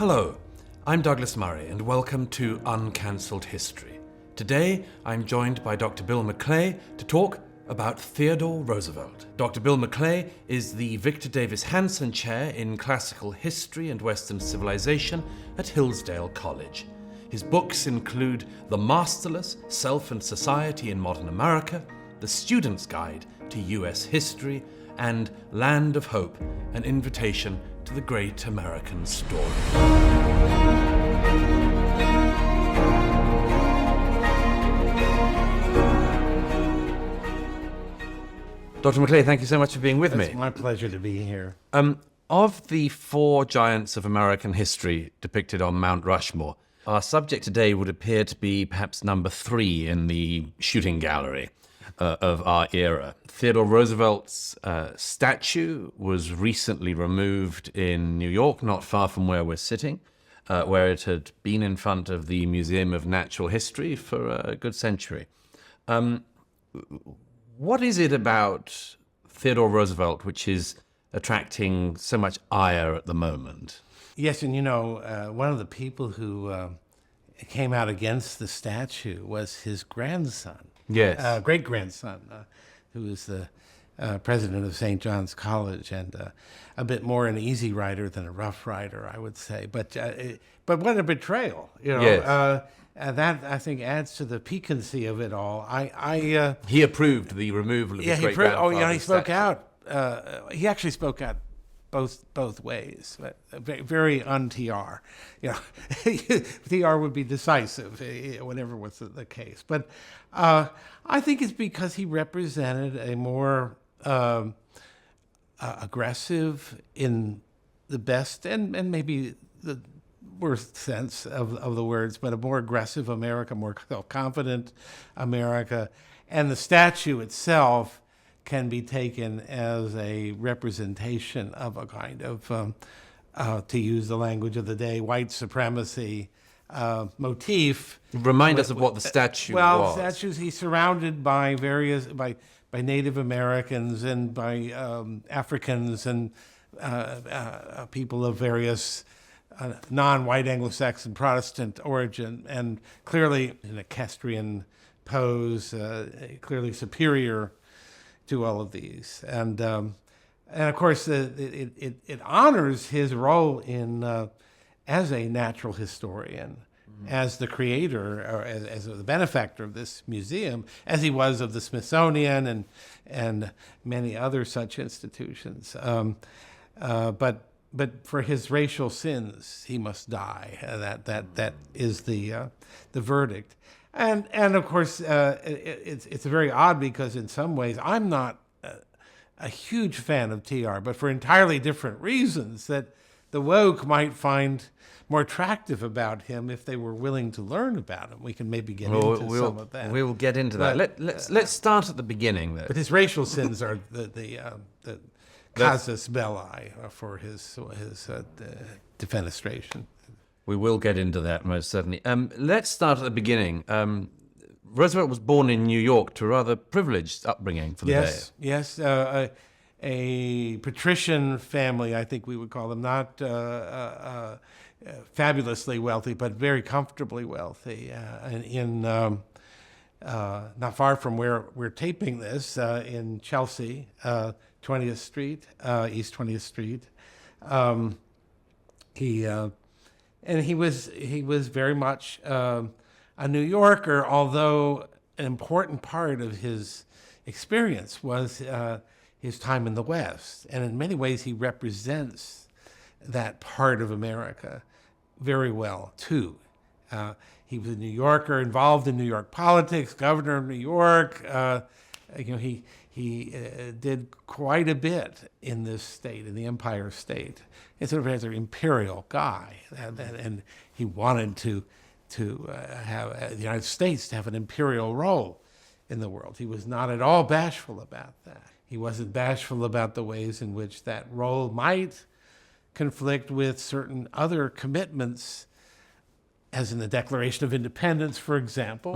Hello, I'm Douglas Murray and welcome to Uncancelled History. Today I'm joined by Dr. Bill McClay to talk about Theodore Roosevelt. Dr. Bill McClay is the Victor Davis Hanson Chair in Classical History and Western Civilization at Hillsdale College. His books include The Masterless, Self and Society in Modern America, The Student's Guide to U.S. History, and Land of Hope, an invitation to the great American story. Dr. McClay, thank you so much for being with me. It's my pleasure to be here. Of the four giants of American history depicted on Mount Rushmore, our subject today would appear to be perhaps number 3 in the shooting gallery of our era. Theodore Roosevelt's statue was recently removed in New York, not far from where we're sitting, where it had been in front of the Museum of Natural History for a good century. What is it about Theodore Roosevelt which is attracting so much ire at the moment? Yes, and you know, one of the people who came out against the statue was his grandson. Yes. Great-grandson, who is the president of St. John's College, and a bit more an easy rider than a rough rider, I would say. But what a betrayal, you know. Yes. That, I think, adds to the piquancy of it all. He approved the removal of his great-grandfather's he spoke statue. out. He actually spoke out both ways, but very un-TR. You know, TR would be decisive, whatever was the case. But I think it's because he represented a more aggressive, in the best and maybe the worst sense of the words, but a more aggressive America, more self-confident America. And the statue itself can be taken as a representation of a kind of, to use the language of the day, white supremacy motif. Remind us of what the statue was. Well, the statues, he's surrounded by by Native Americans and by Africans and people of various non-white Anglo-Saxon Protestant origin, and clearly an equestrian pose, clearly superior to all of these, and of course it honors his role in as a natural historian, as the creator or as the benefactor of this museum, as he was of the Smithsonian and many other such institutions. But for his racial sins, he must die. That is the verdict. And of course, it's very odd because in some ways I'm not a huge fan of TR, but for entirely different reasons that the woke might find more attractive about him if they were willing to learn about him. We can maybe get into some of that. We will get into that. Let's start at the beginning, though. But his racial sins are the casus belli for his defenestration. We will get into that, most certainly. Let's start at the beginning. Roosevelt was born in New York to a rather privileged upbringing for the day. Yes, a patrician family, I think we would call them, not fabulously wealthy, but very comfortably wealthy. Not far from where we're taping this, in Chelsea, 20th Street, East 20th Street. He was very much a New Yorker, although an important part of his experience was his time in the West. And in many ways, he represents that part of America very well, too. He was a New Yorker, involved in New York politics, governor of New York. He did quite a bit in this state, in the Empire State. He's sort of as an imperial guy, and he wanted to have the United States to have an imperial role in the world. He was not at all bashful about that. He wasn't bashful about the ways in which that role might conflict with certain other commitments, as in the Declaration of Independence, for example,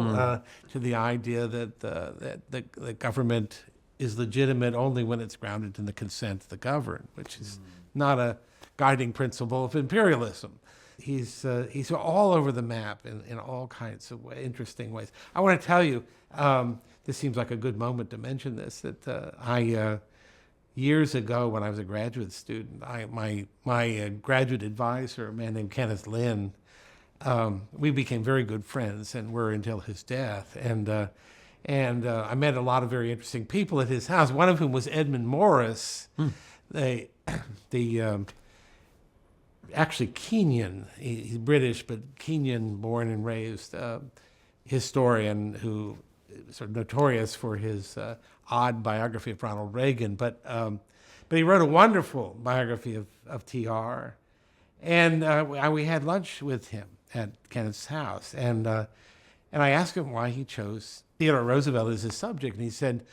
to the idea that the government is legitimate only when it's grounded in the consent of the governed, which is not a guiding principle of imperialism. He's all over the map in all kinds of interesting ways. I want to tell you, this seems like a good moment to mention this, that I years ago when I was a graduate student, my graduate advisor, a man named Kenneth Lynn, we became very good friends and were until his death. And I met a lot of very interesting people at his house, one of whom was Edmund Morris, actually Kenyan. He's British, but Kenyan born and raised historian who sort of notorious for his odd biography of Ronald Reagan. But he wrote a wonderful biography of TR. And we had lunch with him at Kenneth's house. And I asked him why he chose Theodore Roosevelt as his subject. And he said,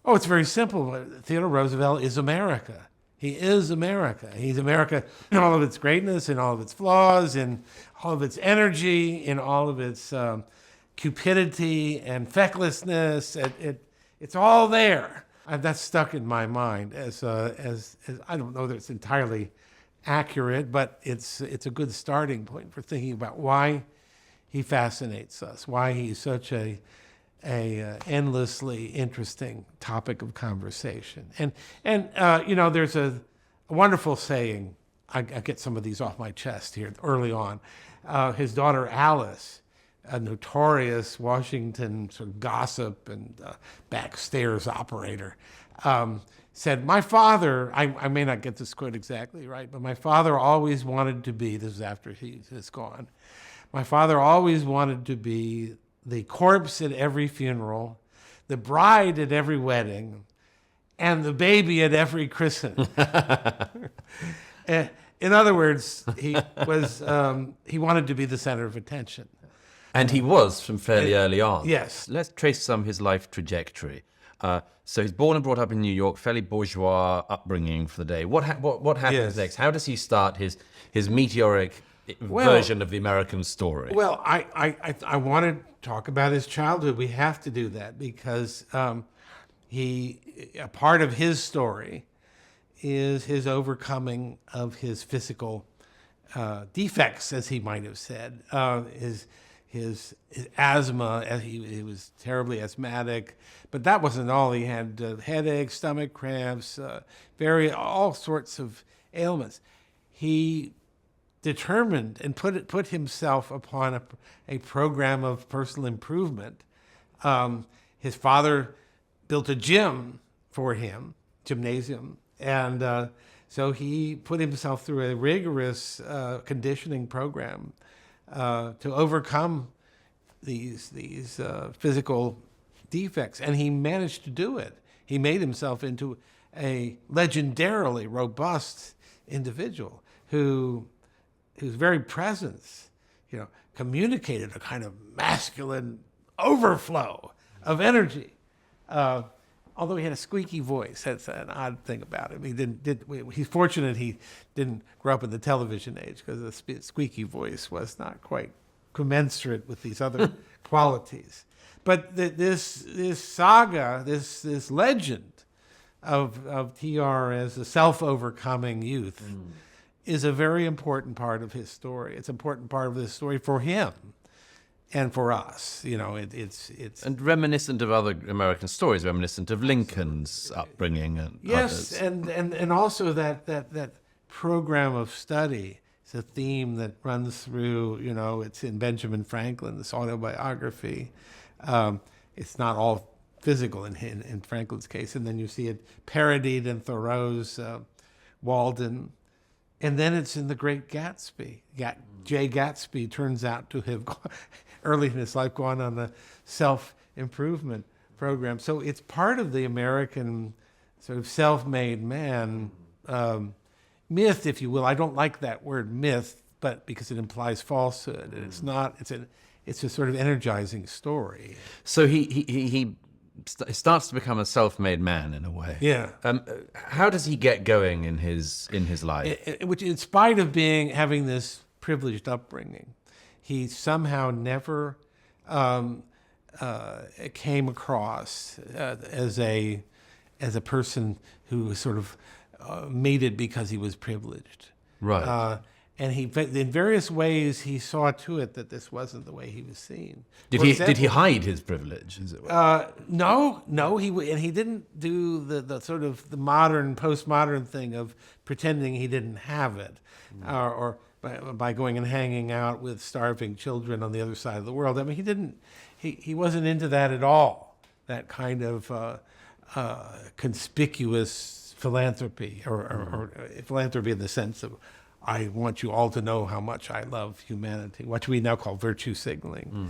oh, it's very simple. Theodore Roosevelt is America. He is America. He's America in all of its greatness, in all of its flaws, in all of its energy, in all of its cupidity and fecklessness. It's all there. And that's stuck in my mind as I don't know that it's entirely accurate, but it's a good starting point for thinking about why he fascinates us, why he's such a endlessly interesting topic of conversation. And there's a wonderful saying. I get some of these off my chest here early on. His daughter Alice, a notorious Washington sort of gossip and backstairs operator, said, my father, I may not get this quote exactly right, but my father always wanted to be, this is after he's gone, my father always wanted to be the corpse at every funeral, the bride at every wedding, and the baby at every christening. In other words, he wanted to be the center of attention. And he was from fairly early on. Yes. Let's trace some of his life trajectory. So he's born and brought up in New York, fairly bourgeois upbringing for the day. What happens Yes. next? How does he start his meteoric version of the American story? Well, I want to talk about his childhood. We have to do that because a part of his story is his overcoming of his physical defects, as he might have said. His asthma, he was terribly asthmatic, but that wasn't all. He had headaches, stomach cramps, all sorts of ailments. He determined and put himself upon a program of personal improvement. His father built a gym for him, gymnasium, and so he put himself through a rigorous conditioning program to overcome these physical defects, and he managed to do it. He made himself into a legendarily robust individual whose very presence, communicated a kind of masculine overflow of energy. Although he had a squeaky voice, that's an odd thing about him. He's fortunate he didn't grow up in the television age because the squeaky voice was not quite commensurate with these other qualities. But this saga, this legend of TR as a self-overcoming youth is a very important part of his story. It's an important part of his story for him and for us. It's and reminiscent of other American stories, reminiscent of Lincoln's upbringing and yes, others. and also that program of study. It's a theme that runs through. It's in Benjamin Franklin, this autobiography. It's not all physical in Franklin's case, and then you see it parodied in Thoreau's Walden, and then it's in The Great Gatsby. Jay Gatsby turns out to have early in his life gone on a self-improvement program. So it's part of the American sort of self-made man myth, if you will. I don't like that word myth, but because it implies falsehood, and it's not. It's a sort of energizing story. So he starts to become a self-made man in a way. Yeah. How does he get going in his life? Which, in spite of having this privileged upbringing, he somehow never came across as a person who was sort of made it because he was privileged. Right. And in various ways, he saw to it that this wasn't the way he was seen. Did For he example, hide his privilege, as it were? No, and he didn't do the sort of the modern, postmodern thing of pretending he didn't have it, or by going and hanging out with starving children on the other side of the world. I mean, he wasn't into that at all. That kind of conspicuous philanthropy, or philanthropy in the sense of, I want you all to know how much I love humanity, what we now call virtue signaling.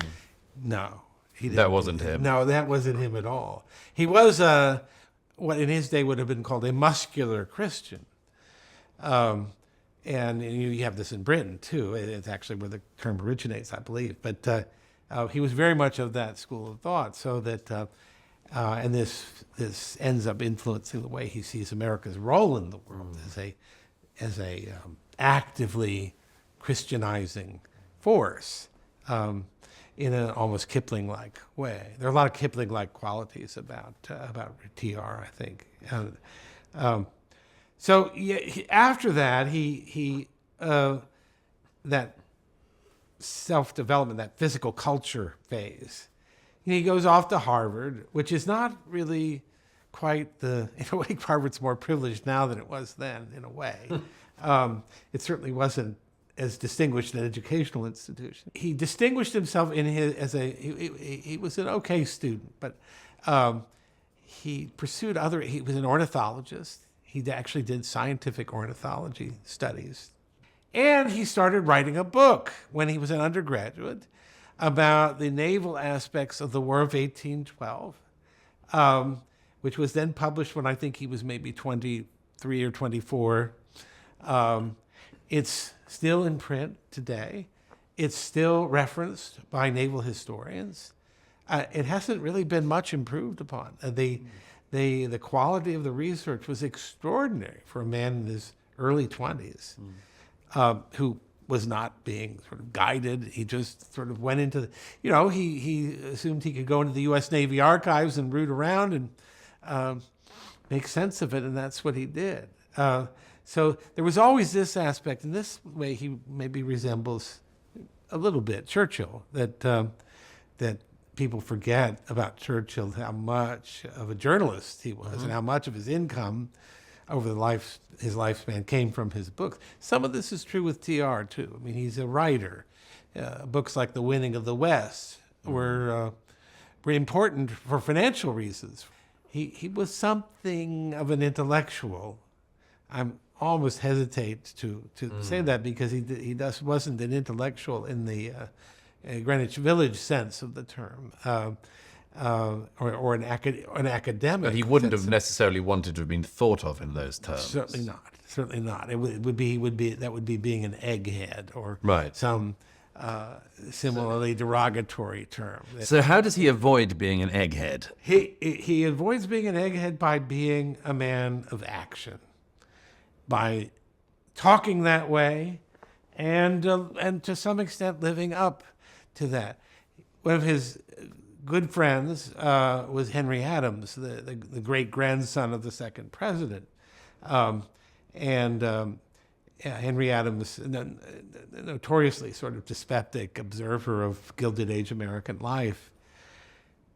No. That wasn't him. No, that wasn't him at all. He was what in his day would have been called a muscular Christian. And you have this in Britain, too. It's actually where the term originates, I believe. But he was very much of that school of thought, so that, and this ends up influencing the way he sees America's role in the world as a actively Christianizing force. In an almost Kipling-like way. There are a lot of Kipling-like qualities about TR, I think. So after that, he that self-development, that physical culture phase, he goes off to Harvard, which is not really quite in a way, Harvard's more privileged now than it was then, in a way. It certainly wasn't as distinguished an educational institution. He distinguished himself he was an okay student, but he pursued he was an ornithologist. He actually did scientific ornithology studies. And he started writing a book when he was an undergraduate about the naval aspects of the War of 1812, which was then published when I think he was maybe 23 or 24. It's still in print today. It's still referenced by naval historians. It hasn't really been much improved upon. The quality of the research was extraordinary for a man in his early 20s who was not being sort of guided. He just sort of went into, he assumed he could go into the U.S. Navy archives and root around and make sense of it, and that's what he did. So there was always this aspect. In this way, he maybe resembles a little bit Churchill, that people forget about Churchill, how much of a journalist he was, and how much of his income over his lifespan came from his books. Some of this is true with TR, too. I mean, he's a writer. Books like The Winning of the West were important for financial reasons. He was something of an intellectual. I'm almost hesitate to say that, because he wasn't an intellectual in the Greenwich Village sense of the term, or an academic. But he wouldn't have necessarily wanted to have been thought of in those terms. Certainly not. Certainly not. That would be being an egghead, or some similarly derogatory term. So how does he avoid being an egghead? He avoids being an egghead by being a man of action, by talking that way, and to some extent living up to that. One of his good friends was Henry Adams, the great grandson of the second president, Henry Adams, notoriously sort of dyspeptic observer of Gilded Age American life.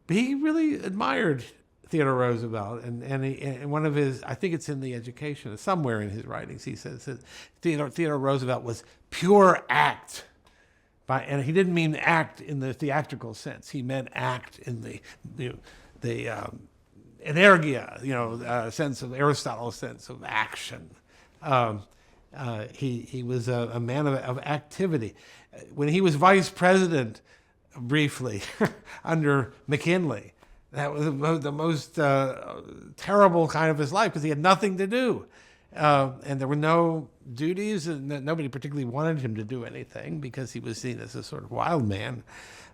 But he really admired Theodore Roosevelt, and one of his, I think it's in the Education, somewhere in his writings, he says that Theodore Roosevelt was pure act. And he didn't mean act in the theatrical sense. He meant act in the energia, sense of Aristotle's sense of action. He was a man of activity. When he was vice president, briefly, under McKinley, that was the most terrible kind of his life, because he had nothing to do. And there were no duties, and nobody particularly wanted him to do anything, because he was seen as a sort of wild man,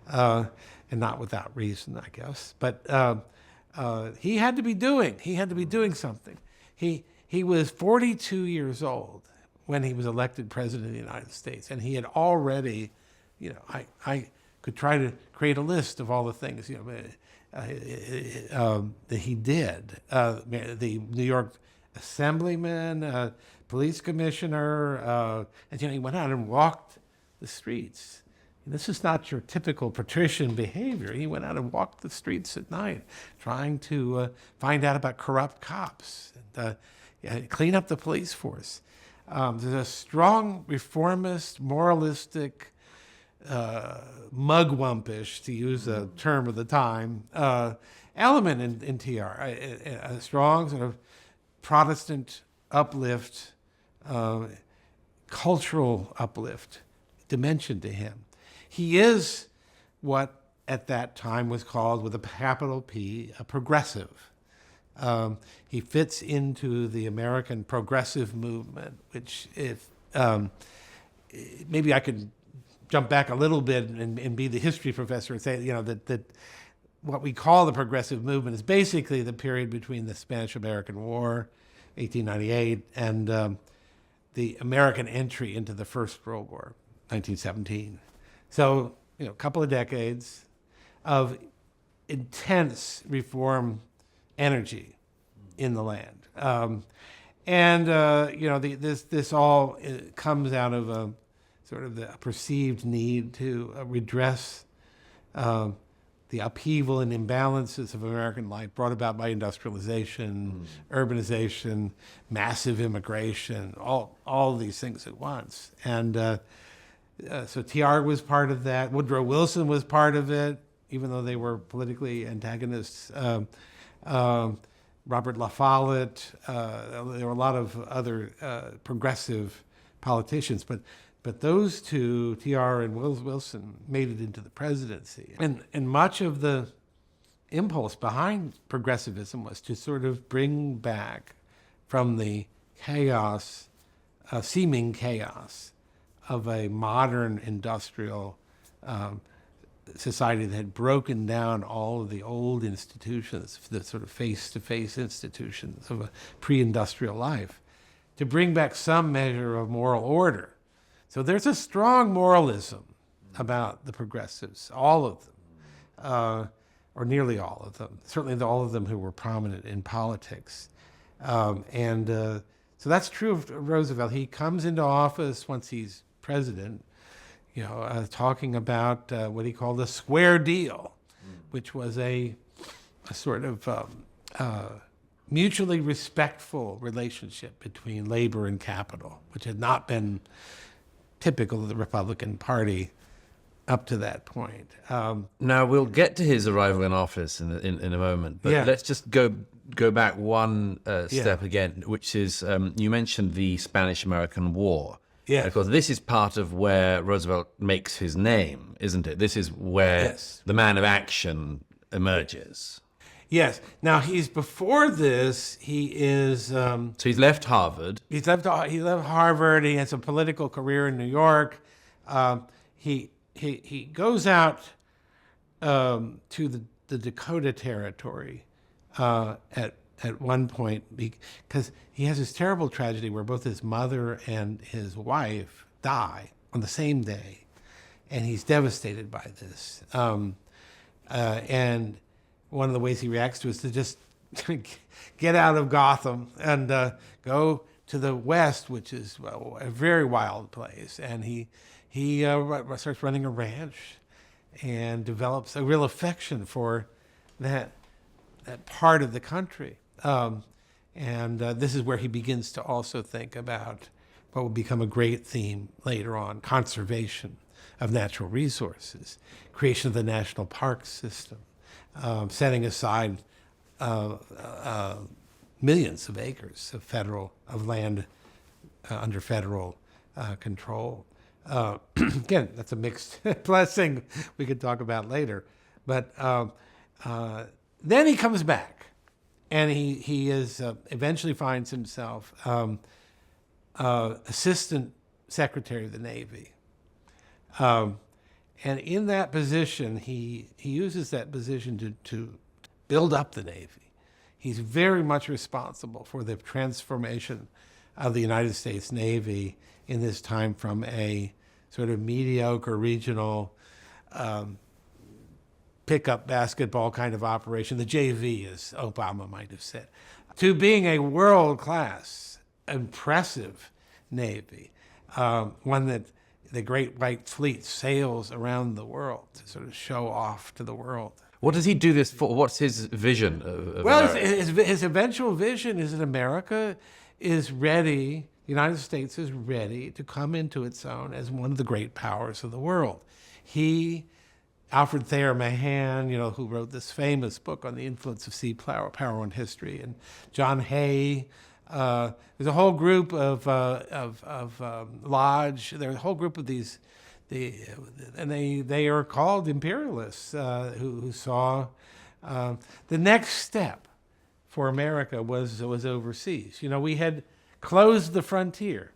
and not without reason, I guess. But he had to be doing something. He was 42 years old when he was elected president of the United States, and he had already, I could try to create a list of all the things that he did. The New York Assemblyman, police commissioner, and he went out and walked the streets. This is not your typical patrician behavior. He went out and walked the streets at night, trying to find out about corrupt cops and clean up the police force. There's a strong reformist, moralistic, mugwumpish, to use a term of the time, element in TR. A strong sort of Protestant uplift, cultural uplift dimension to him. He is what at that time was called, with a capital P, a progressive. He fits into the American progressive movement, which if maybe I could jump back a little bit and be the history professor and say, that what we call the progressive movement is basically the period between the Spanish-American War, 1898, and the American entry into the First World War, 1917. So, a couple of decades of intense reform energy in the land. This all comes out of a sort of the perceived need to redress the upheaval and imbalances of American life brought about by industrialization, urbanization, massive immigration, all these things at once. And so TR was part of that. Woodrow Wilson was part of it, even though they were politically antagonists. Robert La Follette, there were a lot of other progressive politicians, but those two, TR and Wilson, made it into the presidency. And much of the impulse behind progressivism was to sort of bring back from the chaos, seeming chaos, of a modern industrial society that had broken down all of the old institutions, the sort of face-to-face institutions of a pre-industrial life, to bring back some measure of moral order. So there's a strong moralism about the progressives, all of them, or nearly all of them, certainly all of them who were prominent in politics. So that's true of Roosevelt. He comes into office once he's president, talking about what he called a square deal, which was a sort of mutually respectful relationship between labor and capital, which had not been typical of the Republican Party up to that point. Now, we'll get to his arrival in office in a moment, but let's just go back one step again, which is, you mentioned the Spanish-American War. Yeah. Of course, this is part of where Roosevelt makes his name, isn't it? This is where the man of action emerges. Yes. Now, before this, he is... So he's left Harvard. He left Harvard. He has a political career in New York. He goes out to the Dakota Territory at one point, because he has this terrible tragedy where both his mother and his wife die on the same day, and he's devastated by this. And one of the ways he reacts to it is to just get out of Gotham and go to the West, which is a very wild place. And he starts running a ranch and develops a real affection for that part of the country. This is where he begins to also think about what will become a great theme later on: conservation of natural resources, creation of the national park system, setting aside millions of acres of land under federal control. Again, that's a mixed blessing we could talk about later. But then he comes back, and he is eventually finds himself Assistant Secretary of the Navy. And in that position, he uses that position to build up the Navy. He's very much responsible for the transformation of the United States Navy in this time from a sort of mediocre regional pickup basketball kind of operation, the JV, as Obama might have said, to being a world-class impressive navy, one that the Great White Fleet sails around the world to sort of show off to the world. What does he do this for? What's his vision of Well, America? his eventual vision is that America is ready, the United States is ready to come into its own as one of the great powers of the world. Alfred Thayer Mahan, who wrote this famous book on the influence of sea power on history, and John Hay. There's a whole group of Lodge. There's a whole group of these, and they are called imperialists who saw the next step for America was overseas. We had closed the frontier.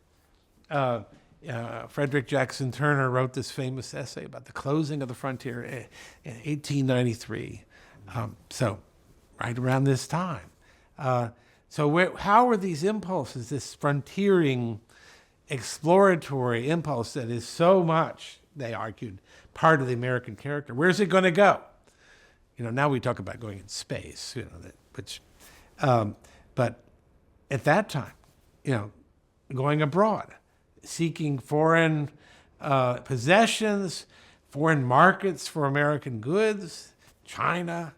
Frederick Jackson Turner wrote this famous essay about the closing of the frontier in 1893. So right around this time. How are these impulses, this frontiering, exploratory impulse that is so much, they argued, part of the American character, where's it going to go? Now we talk about going in space, but at that time, going abroad, seeking foreign possessions, foreign markets for American goods, China,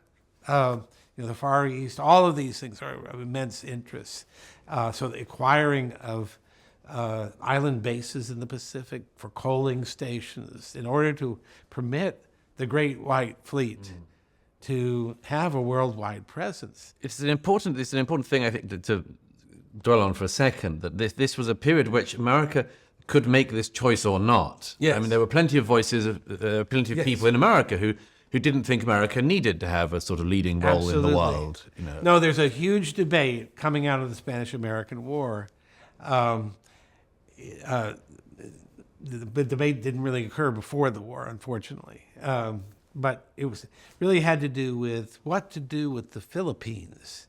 the Far East, all of these things are of immense interest. So the acquiring of island bases in the Pacific for coaling stations in order to permit the Great White Fleet to have a worldwide presence. It's an important thing, I think, to dwell on for a second, that this was a period which America could make this choice or not. Yes. I mean, there were plenty of voices, plenty of Yes. people in America who didn't think America needed to have a sort of leading role in the world. No, there's a huge debate coming out of the Spanish-American War. The debate didn't really occur before the war, unfortunately. But it really had to do with what to do with the Philippines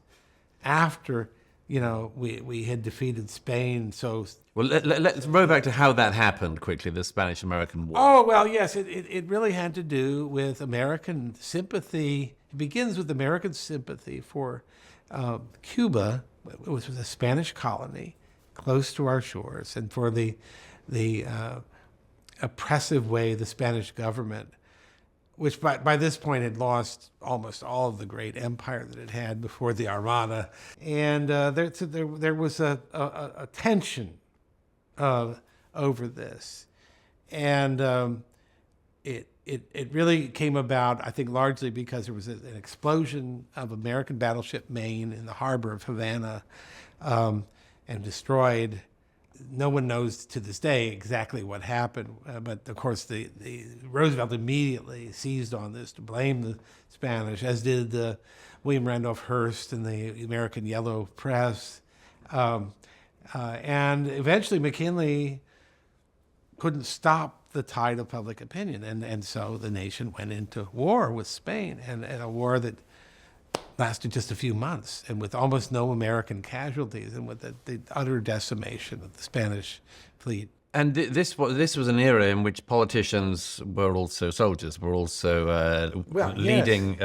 after we had defeated Spain. So let's roll back to how that happened quickly, the Spanish-American War. Oh, well, yes, it really had to do with American sympathy. It begins with American sympathy for Cuba, which was a Spanish colony close to our shores, and for the oppressive way the Spanish government, which by this point had lost almost all of the great empire that it had before the Armada. And there was a tension over this. And it really came about, I think, largely because there was an explosion of American battleship Maine in the harbor of Havana and destroyed. No one knows to this day exactly what happened, but of course the Roosevelt immediately seized on this to blame the Spanish, as did William Randolph Hearst and the American Yellow Press. And eventually McKinley couldn't stop the tide of public opinion, and so the nation went into war with Spain, and a war that lasted just a few months, and with almost no American casualties, and with the utter decimation of the Spanish fleet. And this was an era in which politicians were also soldiers, were also leading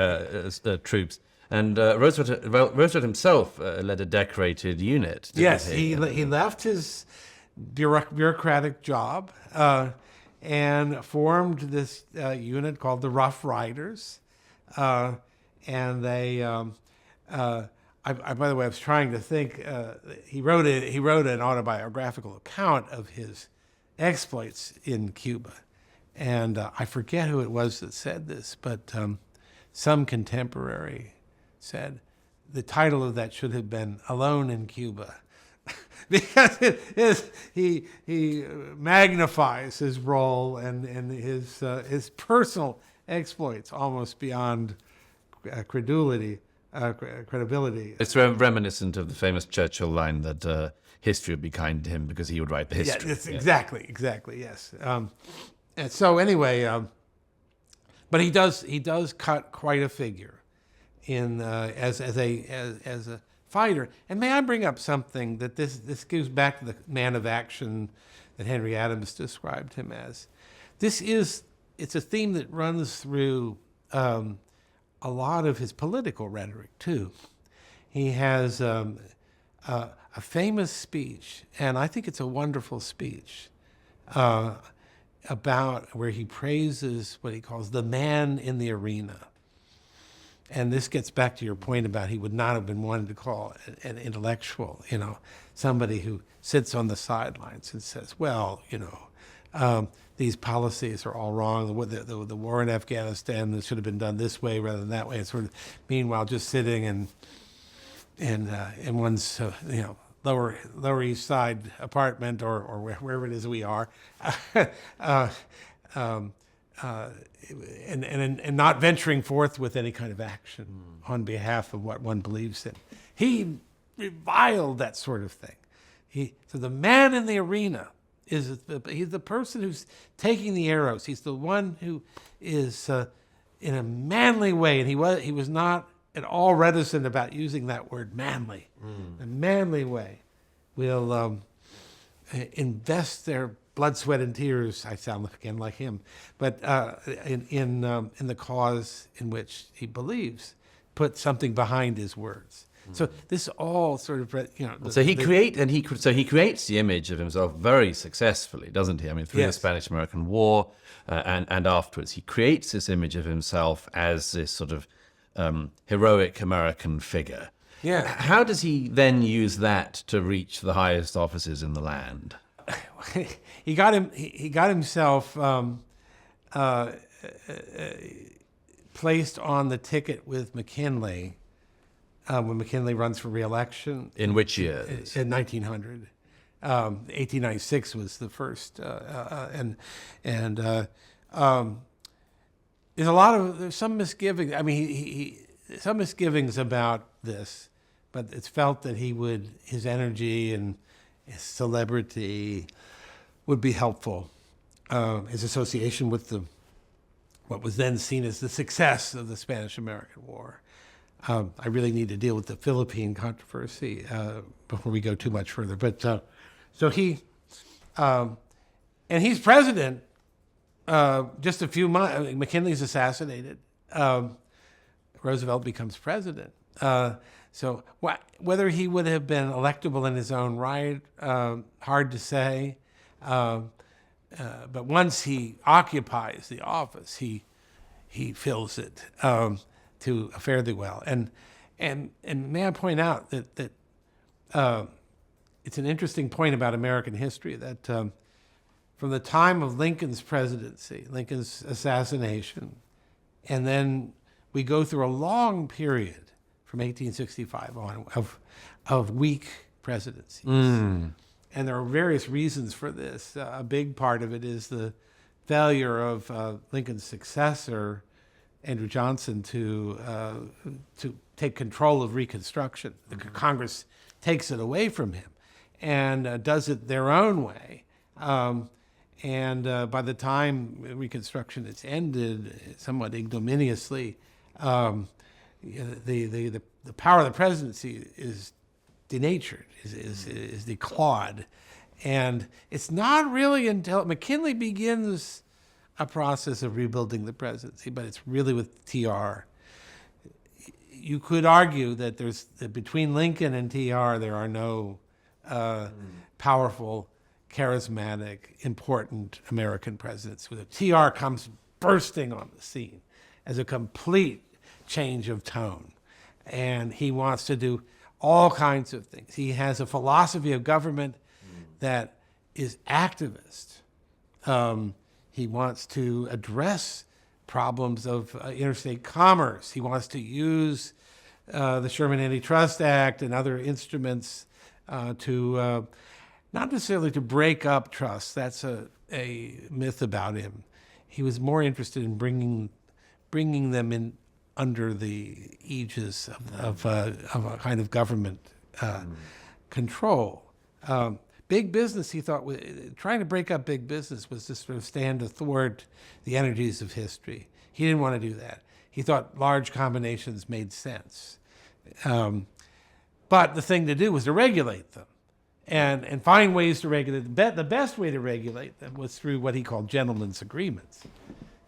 troops. And Roosevelt himself led a decorated unit. Yes, he left his bureaucratic job and formed this unit called the Rough Riders. And they, by the way, I was trying to think. He wrote an autobiographical account of his exploits in Cuba, and I forget who it was that said this, but some contemporary said the title of that should have been "Alone in Cuba," because he magnifies his role and his personal exploits almost beyond credibility. It's reminiscent of the famous Churchill line that history would be kind to him because he would write the history. Yeah, exactly, yes. And so anyway, but he does cut quite a figure in as a fighter. And may I bring up something that this goes back to the man of action that Henry Adams described him as. It's a theme that runs through a lot of his political rhetoric too. He has a a famous speech, and I think it's a wonderful speech, about where he praises what he calls the man in the arena. And this gets back to your point about he would not have been wanted to call an intellectual, somebody who sits on the sidelines and says, well, these policies are all wrong. The war in Afghanistan should have been done this way rather than that way. And sort of, meanwhile, just sitting in one's Lower East Side apartment or wherever it is we are, and not venturing forth with any kind of action on behalf of what one believes in. He reviled that sort of thing. So the man in the arena he's the person who's taking the arrows. He's the one who is in a manly way, and he was not at all reticent about using that word manly. A manly way will invest their blood, sweat, and tears. I sound again like him, but in the cause in which he believes, put something behind his words. So this all sort of, So he creates the image of himself very successfully, doesn't he? I mean, through the Spanish-American War and afterwards, he creates this image of himself as this sort of heroic American figure. Yeah. How does he then use that to reach the highest offices in the land? He got himself placed on the ticket with McKinley when McKinley runs for re-election. In which years? In 1900. 1896 was the first, there's some misgivings. I mean, some misgivings about this, but it's felt that his energy and his celebrity would be helpful. His association with what was then seen as the success of the Spanish-American War. I really need to deal with the Philippine controversy before we go too much further. But so he's president just a few months. McKinley's assassinated. Roosevelt becomes president. So whether he would have been electable in his own right, hard to say. But once he occupies the office, he fills it to fairly well. And may I point out that it's an interesting point about American history that from the time of Lincoln's presidency, Lincoln's assassination, and then we go through a long period from 1865 on of weak presidencies. And there are various reasons for this. A big part of it is the failure of Lincoln's successor, Andrew Johnson, to take control of Reconstruction. The Congress takes it away from him and does it their own way. And by the time Reconstruction is ended, somewhat ignominiously, the power of the presidency is denatured, is declawed. And it's not really until McKinley begins a process of rebuilding the presidency, but it's really with TR. You could argue that between Lincoln and TR, there are no powerful, charismatic, important American presidents. TR comes bursting on the scene as a complete change of tone. And he wants to do all kinds of things. He has a philosophy of government that is activist. He wants to address problems of interstate commerce. He wants to use the Sherman Antitrust Act and other instruments to not necessarily to break up trusts. That's a myth about him. He was more interested in bringing them in under the aegis of a kind of government control. Big business, he thought, trying to break up big business was to sort of stand athwart the energies of history. He didn't want to do that. He thought large combinations made sense. But the thing to do was to regulate them and find ways to regulate them. The best way to regulate them was through what he called gentlemen's agreements.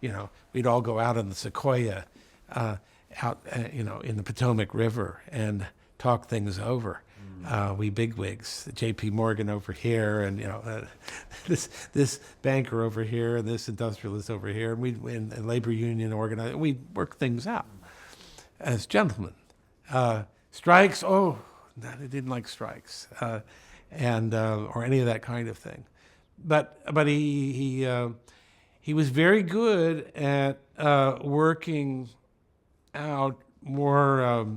We'd all go out on the Sequoia, in the Potomac River and talk things over. We bigwigs, J.P. Morgan over here, and this banker over here, and this industrialist over here, and we in a labor union organizer. We work things out as gentlemen. Strikes, no, they didn't like strikes, and or any of that kind of thing. But he was very good at working out more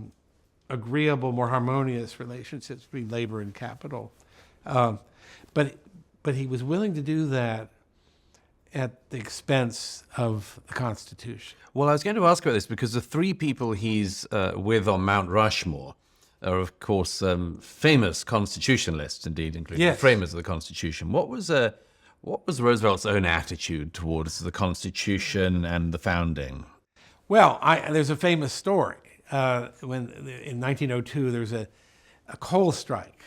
agreeable, more harmonious relationships between labor and capital. But he was willing to do that at the expense of the Constitution. Well, I was going to ask about this because the three people he's with on Mount Rushmore are, of course, famous constitutionalists, indeed, including the framers of the Constitution. What was Roosevelt's own attitude towards the Constitution and the founding? Well, there's a famous story. When in 1902 there was a coal strike,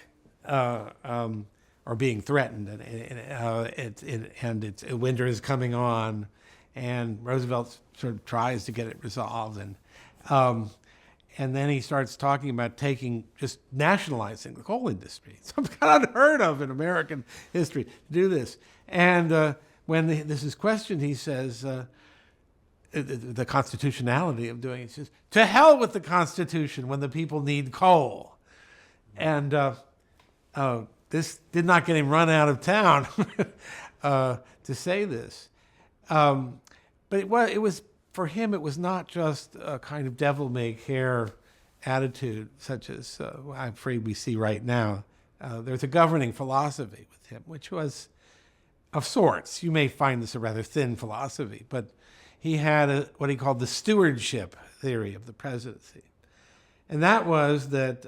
or being threatened, and winter is coming on, and Roosevelt sort of tries to get it resolved, and then he starts talking about just nationalizing the coal industry. Something unheard of in American history to do this. And when this is questioned, he says, the constitutionality of doing it. He says, to hell with the Constitution when the people need coal. And this did not get him run out of town to say this. But it was for him, it was not just a kind of devil-may-care attitude such as I'm afraid we see right now. There's a governing philosophy with him, which was of sorts. You may find this a rather thin philosophy, but he had what he called the stewardship theory of the presidency. And that was that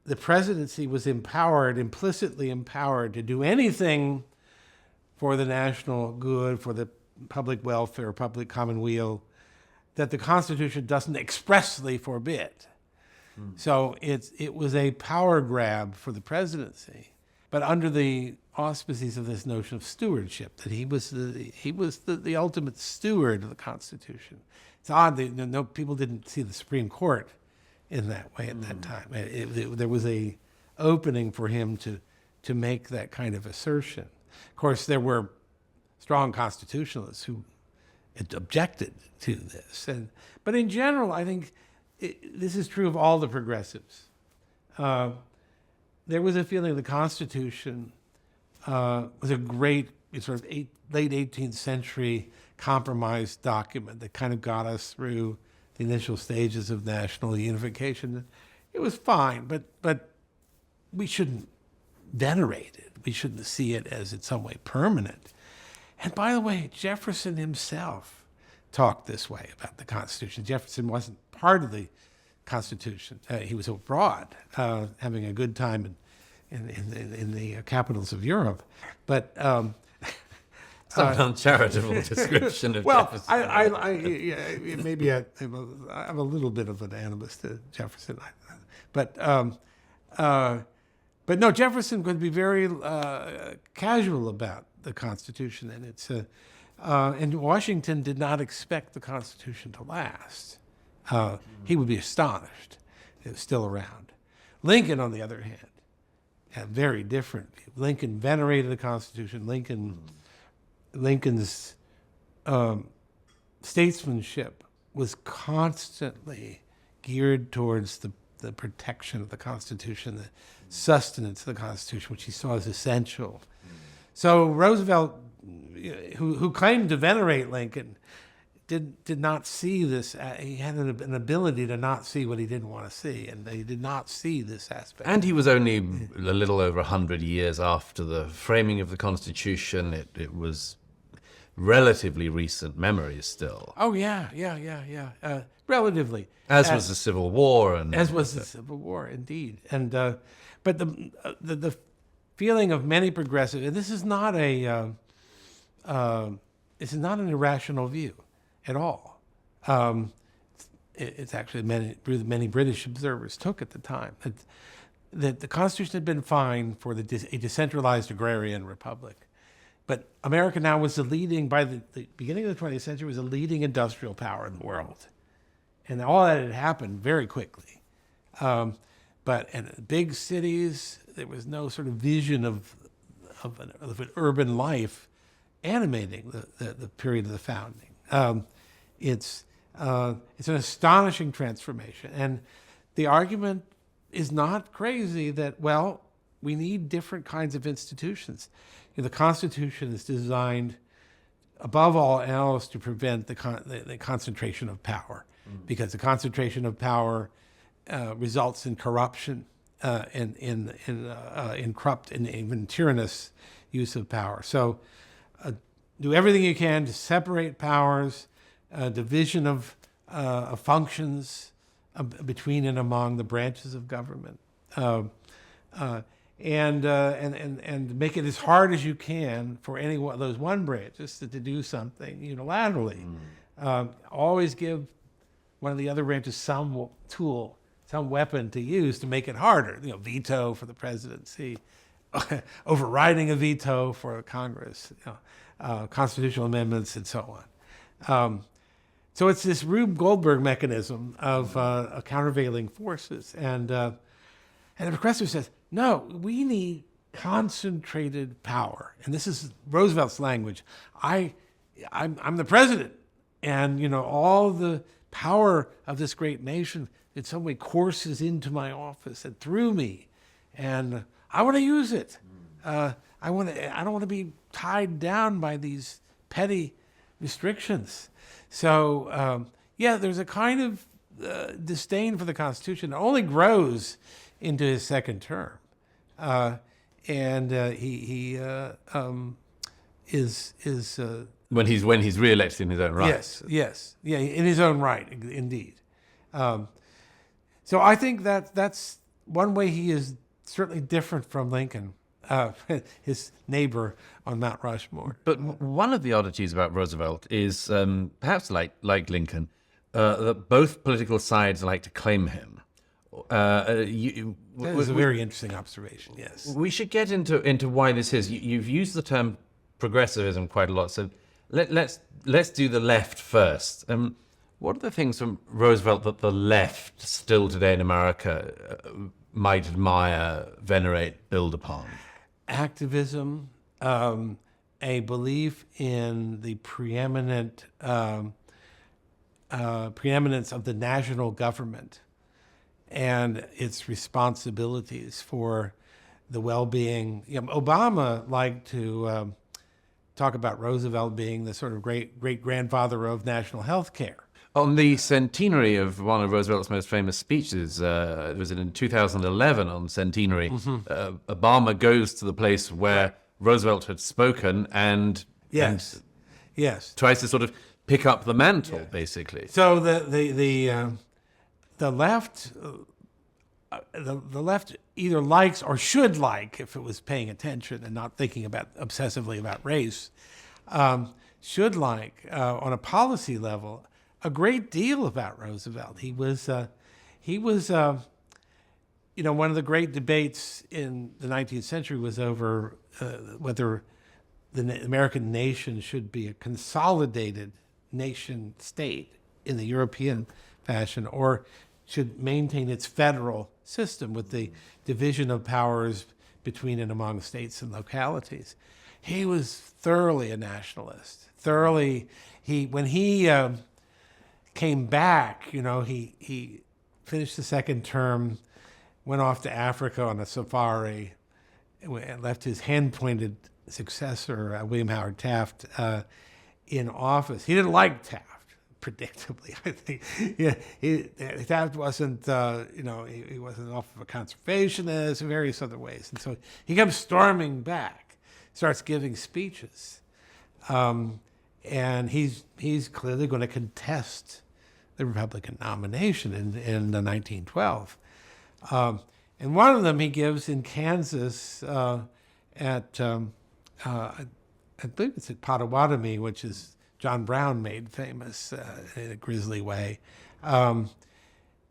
the presidency was implicitly empowered to do anything for the national good, for the public welfare, public commonweal, that the Constitution doesn't expressly forbid. So it was a power grab for the presidency, but under the auspices of this notion of stewardship, that he was the ultimate steward of the Constitution. It's odd that people didn't see the Supreme Court in that way at that time. There was a opening for him to make that kind of assertion. Of course, there were strong constitutionalists who objected to this, but in general, I think this is true of all the progressives. There was a feeling the Constitution was a great sort of late 18th century compromise document that kind of got us through the initial stages of national unification. It was fine, but we shouldn't venerate it. We shouldn't see it as in some way permanent. And by the way, Jefferson himself talked this way about the Constitution. Jefferson wasn't part of the Constitution. He was abroad, having a good time in the capitals of Europe. But it's an uncharitable description of Jefferson. Maybe I'm a little bit of an animus to Jefferson, but no, Jefferson could be very casual about the Constitution, and Washington did not expect the Constitution to last. He would be astonished it was still around. Lincoln, on the other hand, had a very different view. Lincoln venerated the Constitution. Lincoln's statesmanship was constantly geared towards the protection of the Constitution, the sustenance of the Constitution, which he saw as essential. So Roosevelt, who claimed to venerate Lincoln, did not see this. He had an ability to not see what he didn't want to see, and he did not see this aspect. And he was only a little over 100 years after the framing of the Constitution. It was relatively recent memories still. Oh, yeah. Relatively. As was the Civil War. As was the Civil War, indeed. And but the feeling of many progressives, and this is not an irrational view at all. It's actually many British observers took at the time that the Constitution had been fine for a decentralized agrarian republic. But America now was by the beginning of the 20th century, was a leading industrial power in the world. And all that had happened very quickly. But in big cities, there was no sort of vision of an urban life animating the period of the founding. It's an astonishing transformation. And the argument is not crazy that, well, we need different kinds of institutions. The Constitution is designed, above all else, to prevent the concentration of power, because the concentration of power results in corruption, in corrupt and even tyrannous use of power. So do everything you can to separate powers, division of functions between and among the branches of government, and make it as hard as you can for any one of those one branches to do something unilaterally. Always give one of the other branches some tool, some weapon to use to make it harder. Veto for the presidency, overriding a veto for Congress, constitutional amendments, and so on. So it's this Rube Goldberg mechanism of countervailing forces, and the progressive says, no, we need concentrated power, and this is Roosevelt's language. I'm the president, and all the power of this great nation in some way courses into my office and through me, and I want to use it. I don't want to be tied down by these petty restrictions. So there's a kind of disdain for the Constitution that only grows into his second term, and he is when he's re-elected in his own right. Yes, in his own right, indeed. So I think that's one way he is certainly different from Lincoln, his neighbor on Mount Rushmore. But one of the oddities about Roosevelt is, perhaps like Lincoln, that both political sides like to claim him. That is a very interesting observation, yes. We should get into why this is. You've used the term progressivism quite a lot, so let's do the left first. What are the things from Roosevelt that the left still today in America might admire, venerate, build upon? Activism, a belief in the preeminence of the national government and its responsibilities for the well-being. Obama liked to talk about Roosevelt being the sort of great-grandfather of national health care. On the centenary of one of Roosevelt's most famous speeches, it was in 2011 on centenary, Obama goes to the place where Roosevelt had spoken and tries to sort of pick up the mantle, basically. So the left, the left either likes or should like, if it was paying attention and not thinking obsessively about race, should like on a policy level a great deal about Roosevelt. He was one of the great debates in the 19th century was over whether the American nation should be a consolidated nation state in the European fashion or should maintain its federal system with the division of powers between and among states and localities. He was thoroughly a nationalist. When he came back, he finished the second term, went off to Africa on a safari, and left his hand-pointed successor, William Howard Taft, in office. He didn't like Taft, predictably, I think. Taft wasn't, he wasn't enough of a conservationist in various other ways. And so he comes storming back, starts giving speeches. And he's clearly going to contest the Republican nomination in 1912. And one of them he gives in Kansas at, I believe it's at Potawatomi, which is John Brown made famous in a grisly way.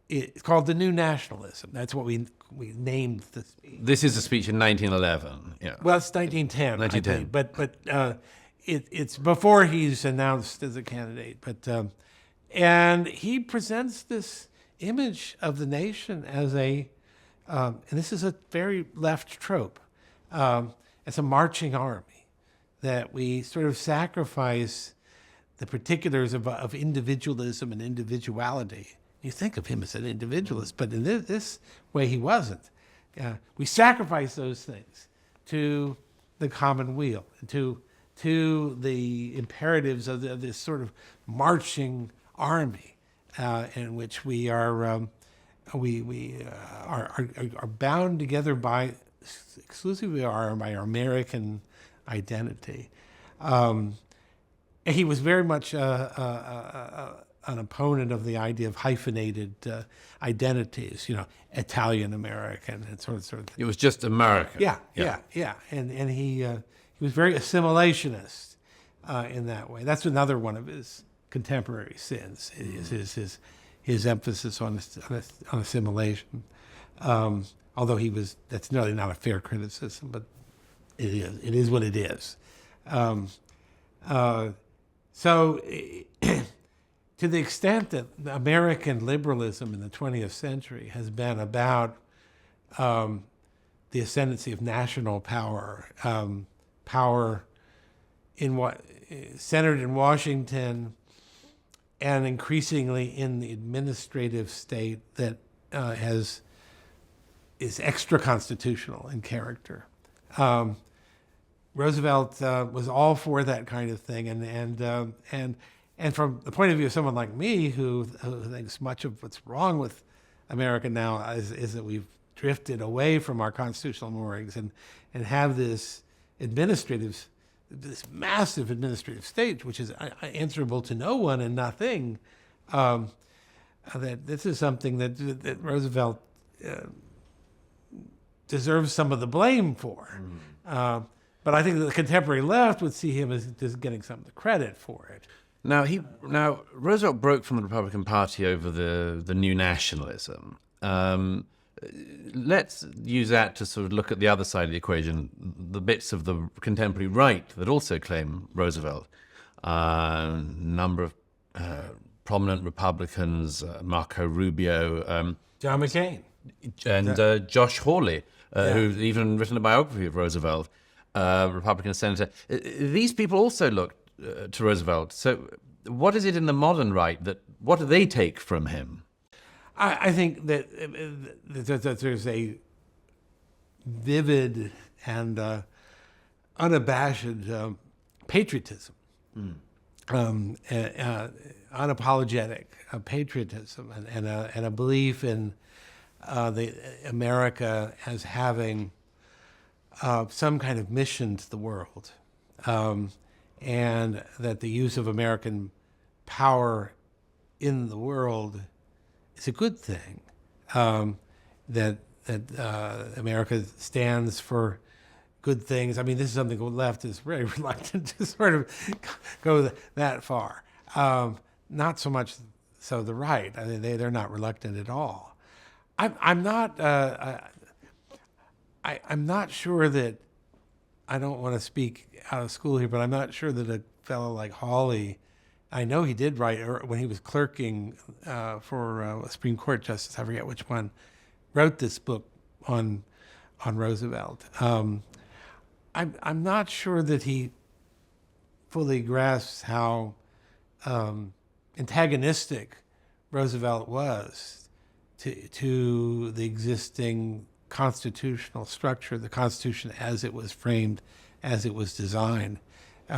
It's called The New Nationalism. That's what we named the speech. This is a speech in 1911. Yeah. Well, it's 1910. 1910. But it's before he's announced as a candidate. And he presents this image of the nation as a and this is a very left trope. It's a marching army, that we sort of sacrifice the particulars of individualism and individuality. You think of him as an individualist, but in this way he wasn't. We sacrifice those things to the common weal, to the imperatives of this sort of marching army, in which we are bound together by exclusively by our American identity. He was very much an opponent of the idea of hyphenated identities, Italian American and sort of thing. It was just America. Yeah. And he was very assimilationist in that way. That's another one of his contemporary sins, is his emphasis on assimilation. Although that's really not a fair criticism, but it is what it is. So to the extent that American liberalism in the 20th century has been about the ascendancy of national power, power centered in Washington, and increasingly in the administrative state that is extra-constitutional in character. Roosevelt was all for that kind of thing, and from the point of view of someone like me who thinks much of what's wrong with America now is that we've drifted away from our constitutional moorings and have this massive administrative state, which is answerable to no one and nothing. That this is something that Roosevelt deserves some of the blame for. But I think that the contemporary left would see him as just getting some of the credit for it. Now Roosevelt broke from the Republican Party over the new nationalism. Let's use that to sort of look at the other side of the equation, the bits of the contemporary right that also claim Roosevelt. Number of prominent Republicans, Marco Rubio, John McCain, and Josh Hawley, who's even written a biography of Roosevelt, Republican senator. These people also looked to Roosevelt. So what is it in the modern right what do they take from him? I think that there's a vivid and unabashed patriotism, unapologetic patriotism, and a belief in America as having some kind of mission to the world, and that the use of American power in the world is a good thing. That America stands for good things. I mean, this is something the left is very reluctant to sort of go that far. Not so much so the right. I mean, they're not reluctant at all. I'm not sure that, I don't want to speak out of school here, but I'm not sure that a fellow like Hawley, I know he did write, when he was clerking for a Supreme Court justice, I forget which one, wrote this book on Roosevelt. I'm not sure that he fully grasps how antagonistic Roosevelt was to the existing constitutional structure, the Constitution as it was framed, as it was designed,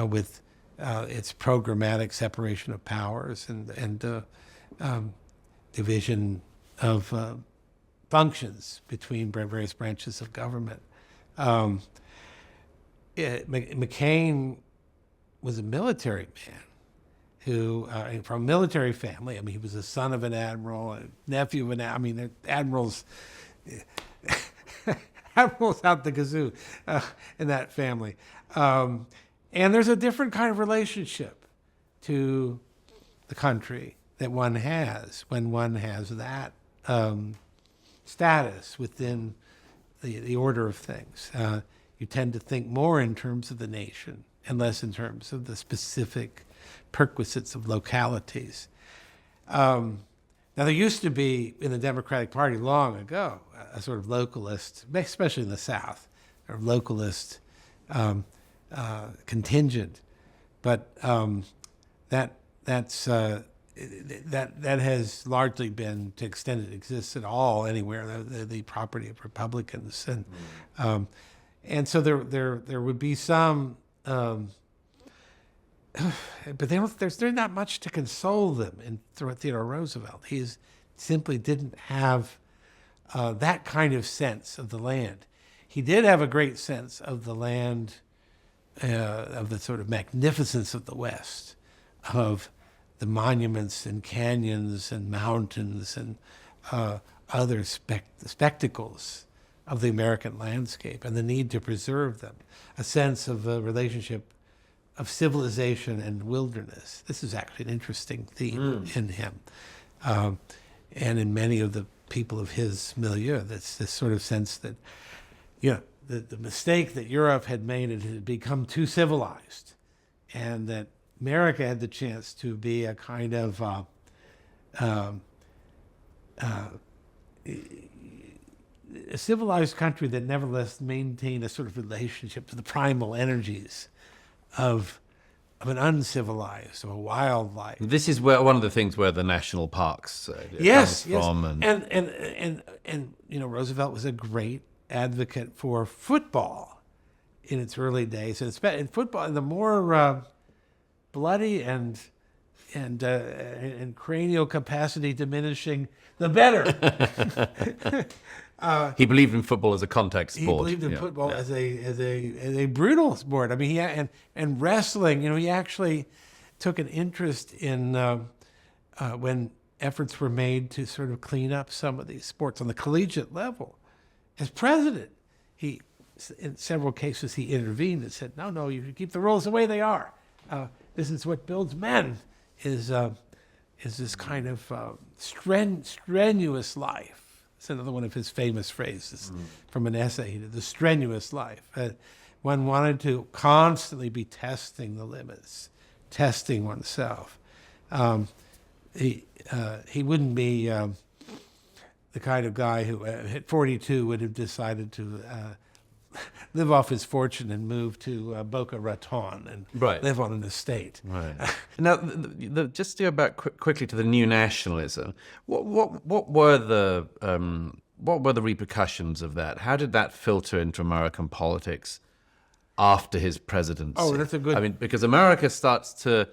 with its programmatic separation of powers and division of functions between various branches of government. McCain was a military man who, from a military family. I mean, he was the son of an admiral, a nephew of an admiral. I mean, admirals, admirals out the kazoo in that family. And there's a different kind of relationship to the country that one has when one has that status within the order of things. You tend to think more in terms of the nation and less in terms of the specific perquisites of localities. Now, there used to be in the Democratic Party long ago a sort of localist, especially in the South, a localist contingent, but that has largely been, to the extent it exists at all anywhere, the property of Republicans, and so there would be some. But there's not much to console them in Theodore Roosevelt. He simply didn't have that kind of sense of the land. He did have a great sense of the land, of the sort of magnificence of the West, of the monuments and canyons and mountains and other spectacles of the American landscape, and the need to preserve them, a sense of the relationship of civilization and wilderness. This is actually an interesting theme in him, and in many of the people of his milieu. That's this sort of sense that, the mistake that Europe had made, it had become too civilized, and that America had the chance to be a kind of a civilized country that nevertheless maintained a sort of relationship to the primal energies of an uncivilized or wild life. This is one of the things where the national parks comes from. And Roosevelt was a great advocate for football in its early days. And in football, the more bloody and cranial capacity diminishing, the better. He believed in football as a contact sport. He believed in football as a brutal sport. I mean, and wrestling. He actually took an interest in when efforts were made to sort of clean up some of these sports on the collegiate level. As president, in several cases he intervened and said, "No, you should keep the rules the way they are. This is what builds men. Is this kind of strenuous life." It's another one of his famous phrases from an essay he did, the strenuous life. One wanted to constantly be testing the limits, testing oneself. He wouldn't be the kind of guy who at 42 would have decided to live off his fortune and move to Boca Raton and live on an estate. Right. Now, just to go back quickly to the new nationalism, what were the repercussions of that? How did that filter into American politics after his presidency? Oh, that's a good. I mean, because America starts to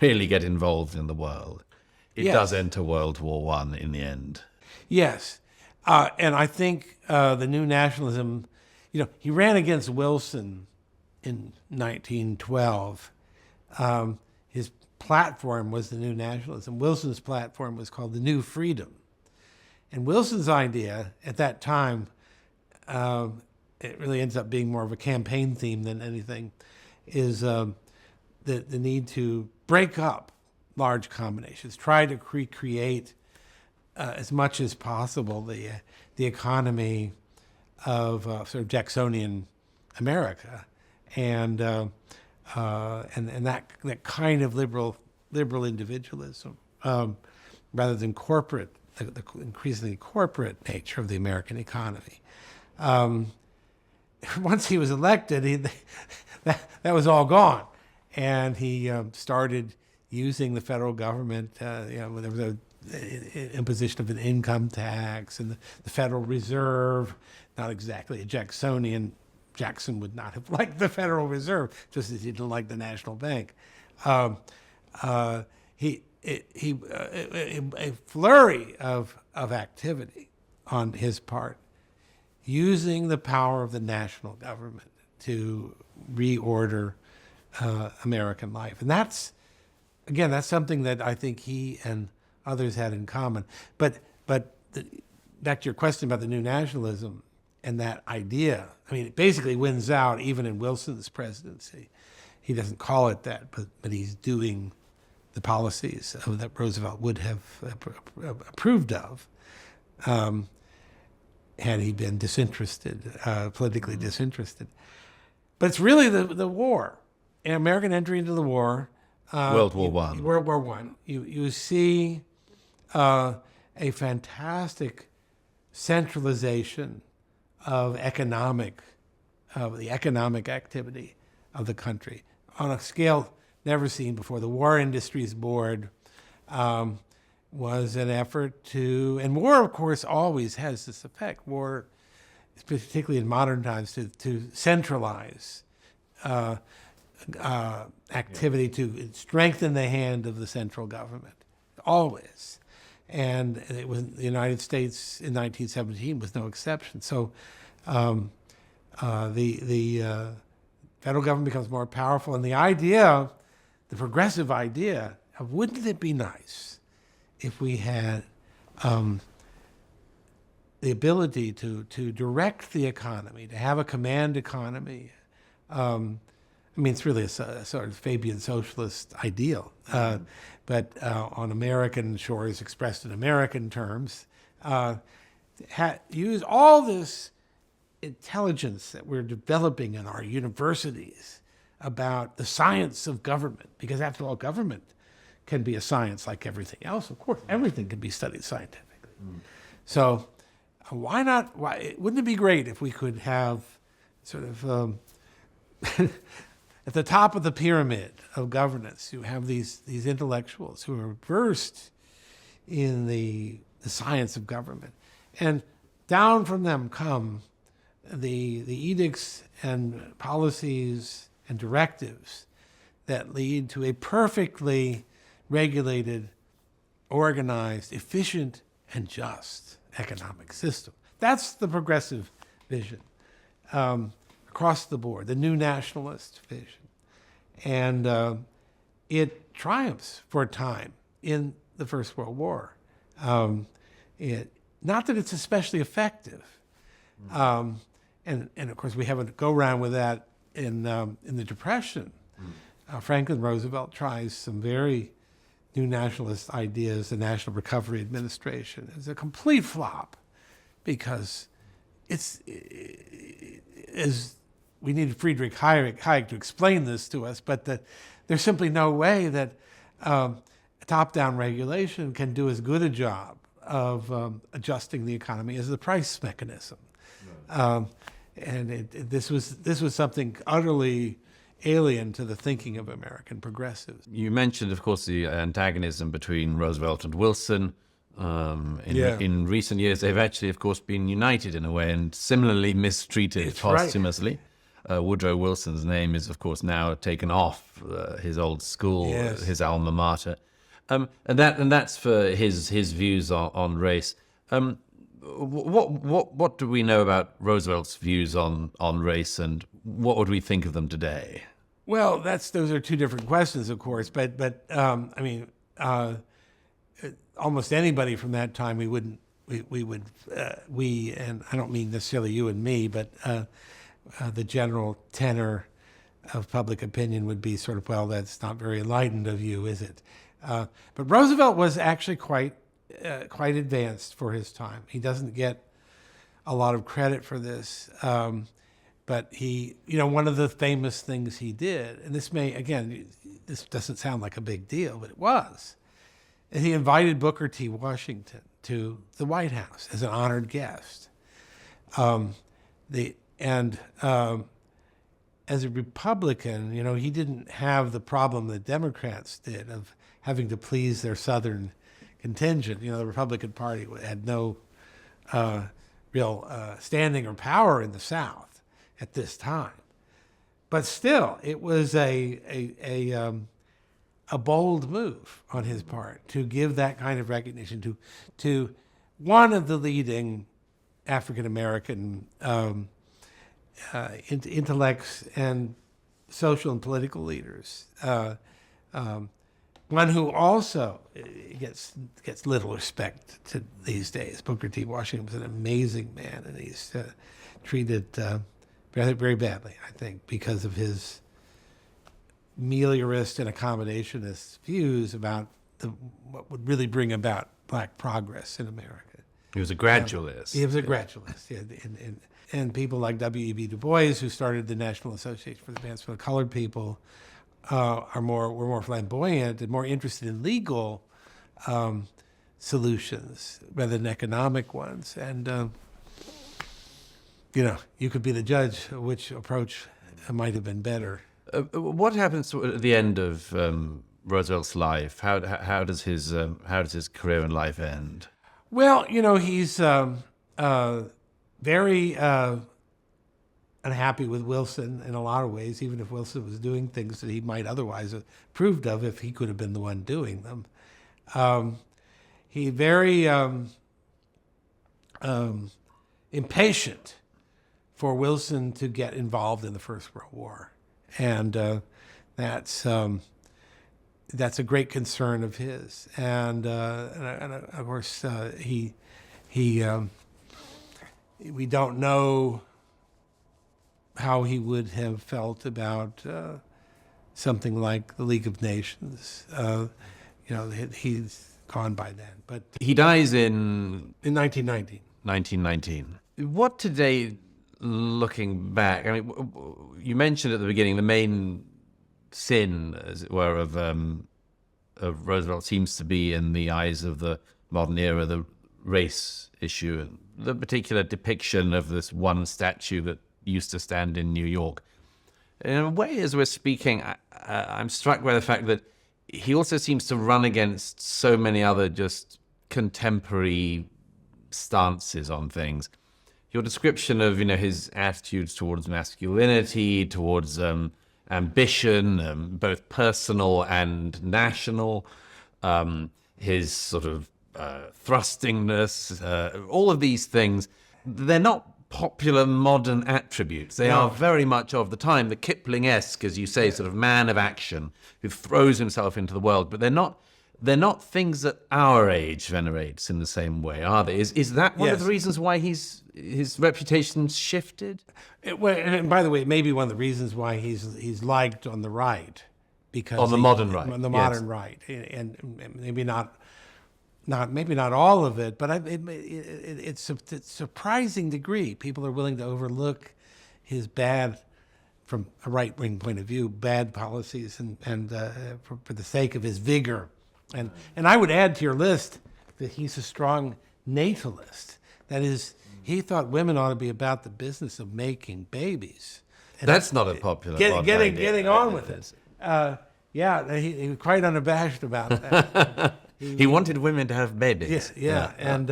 really get involved in the world. It does enter World War I in the end. Yes. And I think the new nationalism, he ran against Wilson in 1912. His platform was the new nationalism. Wilson's platform was called the New Freedom. And Wilson's idea at that time, it really ends up being more of a campaign theme than anything, is the need to break up large combinations, try to recreate as much as possible the economy of sort of Jacksonian America, and that kind of liberal individualism, rather than corporate, the increasingly corporate nature of the American economy. Once he was elected, that was all gone, and he started using the federal government. There was a imposition of an income tax and the Federal Reserve, not exactly a Jacksonian. Jackson would not have liked the Federal Reserve, just as he didn't like the National Bank. A flurry of activity on his part, using the power of the national government to reorder American life. And that's something that I think he and others had in common. But back to your question about the new nationalism and that idea, I mean, it basically wins out even in Wilson's presidency. He doesn't call it that, but he's doing the policies that Roosevelt would have approved of had he been disinterested, politically disinterested. But it's really the war, an American entry into the war, World War One. World War One. You see a fantastic centralization of the economic activity of the country on a scale never seen before. The War Industries Board was an effort to, and war, of course, always has this effect. War, particularly in modern times, to centralize activity, to strengthen the hand of the central government, always. And it was the United States in 1917 was no exception. So the federal government becomes more powerful, and the progressive idea of wouldn't it be nice if we had the ability to direct the economy, to have a command economy. I mean, it's really a sort of Fabian socialist ideal, but on American shores, expressed in American terms, use all this intelligence that we're developing in our universities about the science of government, because after all, government can be a science like everything else. Of course, everything can be studied scientifically. So why not? Wouldn't it be great if we could have sort of at the top of the pyramid of governance, you have these intellectuals who are versed in the science of government, and down from them come the edicts and policies and directives that lead to a perfectly regulated, organized, efficient, and just economic system. That's the progressive vision across the board, the new nationalist vision. And it triumphs for a time in the First World War. Not that it's especially effective. And of course, we have a go-round with that in the Depression. Franklin Roosevelt tries some very new nationalist ideas, the National Recovery Administration. It's a complete flop because we needed Friedrich Hayek to explain this to us, but there's simply no way that top-down regulation can do as good a job of adjusting the economy as the price mechanism. This was something utterly alien to the thinking of American progressives. You mentioned, of course, the antagonism between Roosevelt and Wilson. In recent years, they've actually, of course, been united in a way and similarly mistreated posthumously. Right. Woodrow Wilson's name is, of course, now taken off his old school, his alma mater, and that's for his views on race. What do we know about Roosevelt's views on race, and what would we think of them today? Well, those are two different questions, of course. But I mean, almost anybody from that time, we and I don't mean necessarily you and me, but the general tenor of public opinion would be sort of, well, that's not very enlightened of you, is it? But Roosevelt was actually quite advanced for his time. He doesn't get a lot of credit for this, but he, one of the famous things he did, and this doesn't sound like a big deal, but it was, and he invited Booker T. Washington to the White House as an honored guest. As a Republican, he didn't have the problem that Democrats did of having to please their Southern contingent. The Republican Party had no real standing or power in the South at this time. But still, it was a bold move on his part to give that kind of recognition to one of the leading African American intellects and social and political leaders. One who also gets little respect these days. Booker T. Washington was an amazing man, and he's treated very, very badly, I think, because of his meliorist and accommodationist views about what would really bring about black progress in America. He was a gradualist. He was a gradualist, yeah. And people like W.E.B. Du Bois, who started the National Association for the Advancement of Colored People, were more flamboyant and more interested in legal solutions rather than economic ones. And you could be the judge which approach might have been better. What happens at the end of Roosevelt's life? How does his career in life end? Well, he's very unhappy with Wilson in a lot of ways, even if Wilson was doing things that he might otherwise have approved of if he could have been the one doing them. He very impatient for Wilson to get involved in the First World War, and that's a great concern of his. And of course, we don't know how he would have felt about something like the League of Nations. He's gone by then, but He dies in 1919. 1919. What today, looking back, I mean, you mentioned at the beginning the main sin, as it were, of Roosevelt seems to be, in the eyes of the modern era, the race issue, and the particular depiction of this one statue that used to stand in New York. In a way, as we're speaking, I'm struck by the fact that he also seems to run against so many other just contemporary stances on things. Your description of his attitudes towards masculinity, towards ambition, both personal and national, his sort of thrustingness, all of these things, they're not popular modern attributes. They are very much of the time, the Kipling-esque, as you say, sort of man of action who throws himself into the world, but they're not things that our age venerates in the same way, are they? Is that one of the reasons why his reputation's shifted? And by the way, it may be one of the reasons why he's liked on the right, because on the modern right, on the modern right, and maybe not all of it, but it's a surprising degree. People are willing to overlook his bad, from a right-wing point of view, bad policies, and for the sake of his vigor. And I would add to your list that he's a strong natalist. That is, he thought women ought to be about the business of making babies. And that's not a popular getting on with it. He was quite unabashed about that. He wanted women to have babies. Yeah. And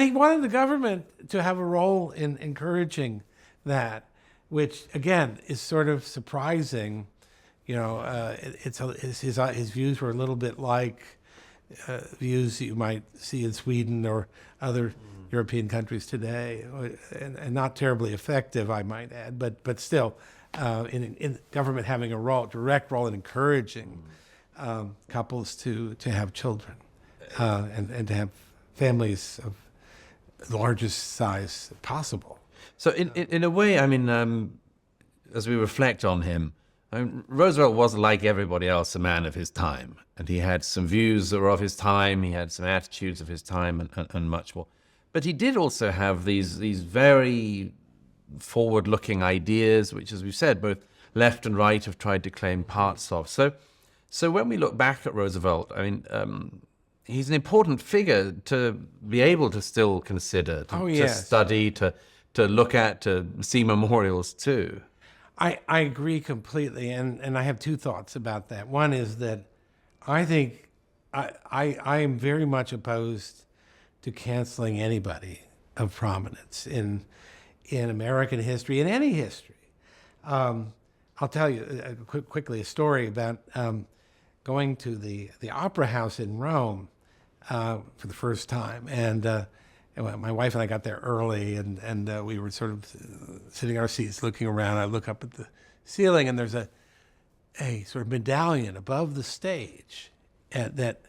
he wanted the government to have a role in encouraging that, which again is sort of surprising. His views were a little bit like views you might see in Sweden or other European countries today, and not terribly effective, I might add, but still, in government having a direct role in encouraging couples to have children and to have families of the largest size possible. So in a way, I mean, as we reflect on him, Roosevelt was, like everybody else, a man of his time, and he had some views that were of his time, he had some attitudes of his time, and much more. But he did also have these very forward-looking ideas, which, as we've said, both left and right have tried to claim parts of. So when we look back at Roosevelt, I mean, he's an important figure to be able to still consider, to study, to look at, to see memorials too. I agree completely, and I have two thoughts about that. One is that I think I am very much opposed to canceling anybody of prominence in American history, in any history. I'll tell you quickly a story about going to the Opera House in Rome for the first time, and my wife and I got there early, and we were sort of sitting in our seats looking around. I look up at the ceiling, and there's a sort of medallion above the stage that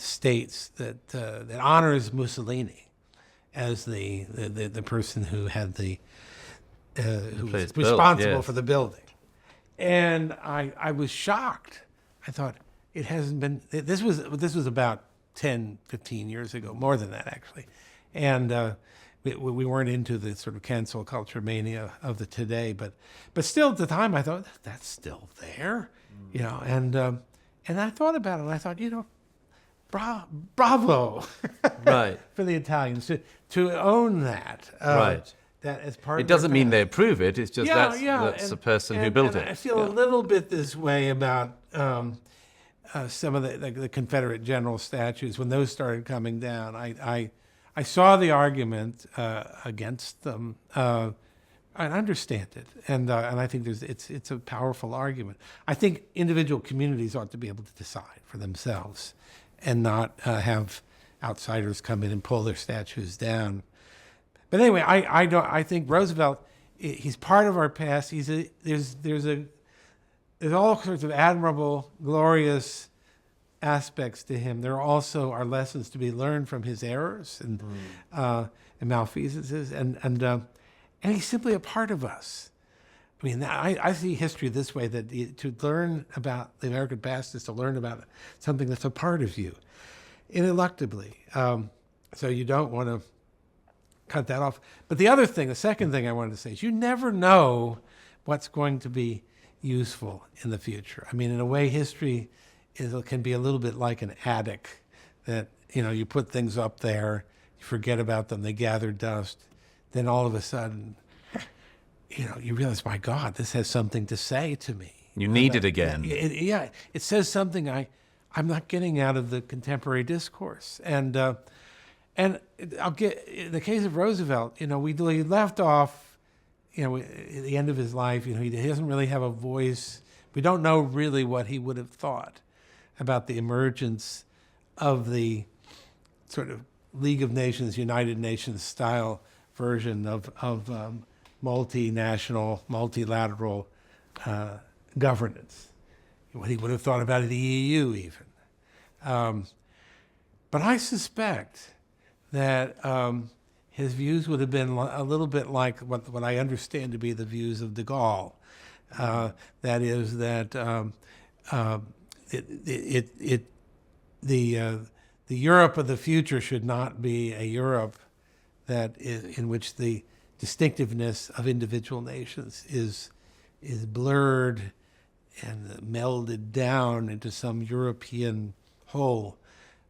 states that honors Mussolini as the person who had who was responsible for the building. And I was shocked. I thought, it hasn't been. This was about 10, 15 years ago, more than that actually. And we weren't into the sort of cancel culture mania of the today, but still at the time I thought, that's still there. you know, and I thought about it, and I thought, you know, bravo, Right. for the Italians to own that, Right. that as part. It of their doesn't mean past. they approve it. It's just that's and- the person who and- built and it. I feel a little bit this way about some of the Confederate general statues when those started coming down. I saw the argument against them. I understand it, and I think it's a powerful argument. I think individual communities ought to be able to decide for themselves, and not have outsiders come in and pull their statues down. But anyway, I think Roosevelt, he's part of our past. There's all sorts of admirable, glorious aspects to him. There also are lessons to be learned from his errors and malfeasances, and he's simply a part of us. I mean, I see history this way, that to learn about the American past is to learn about something that's a part of you, ineluctably. So you don't want to cut that off. But the second thing I wanted to say is you never know what's going to be useful in the future. I mean, in a way, history can be a little bit like an attic that, you know, you put things up there, you forget about them, they gather dust. Then all of a sudden, you know, you realize, my God, this has something to say to me. You need it again. It says something I'm not getting out of the contemporary discourse. And I'll get, in the case of Roosevelt, you know, he left off, you know, at the end of his life, you know, he doesn't really have a voice. We don't know really what he would have thought about the emergence of the sort of League of Nations, United Nations style version of multinational, multilateral governance. What he would have thought about the EU even. But I suspect that his views would have been a little bit like what I understand to be the views of de Gaulle. That is that the Europe of the future should not be a Europe in which the distinctiveness of individual nations is blurred and melded down into some European whole,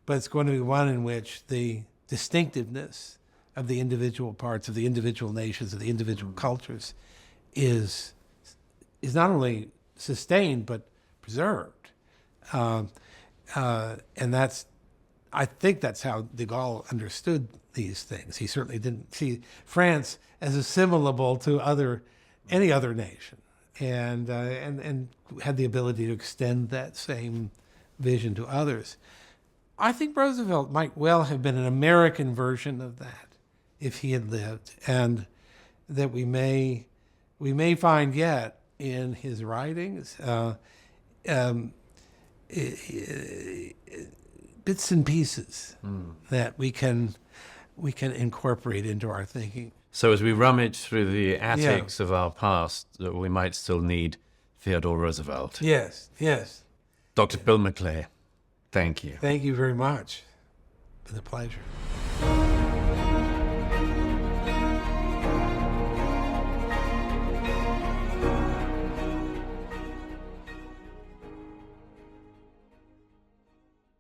but it's going to be one in which the distinctiveness of the individual parts of the individual nations, of the individual cultures, is not only sustained but preserved, and I think that's how de Gaulle understood these things. He certainly didn't see France as assimilable to any other nation, and had the ability to extend that same vision to others. I think Roosevelt might well have been an American version of that if he had lived, and that we may find yet in his writings bits and pieces that we can incorporate into our thinking. So as we rummage through the attics of our past, we might still need Theodore Roosevelt. Yes. Dr. Bill McClay, thank you. Thank you very much. It's been a pleasure.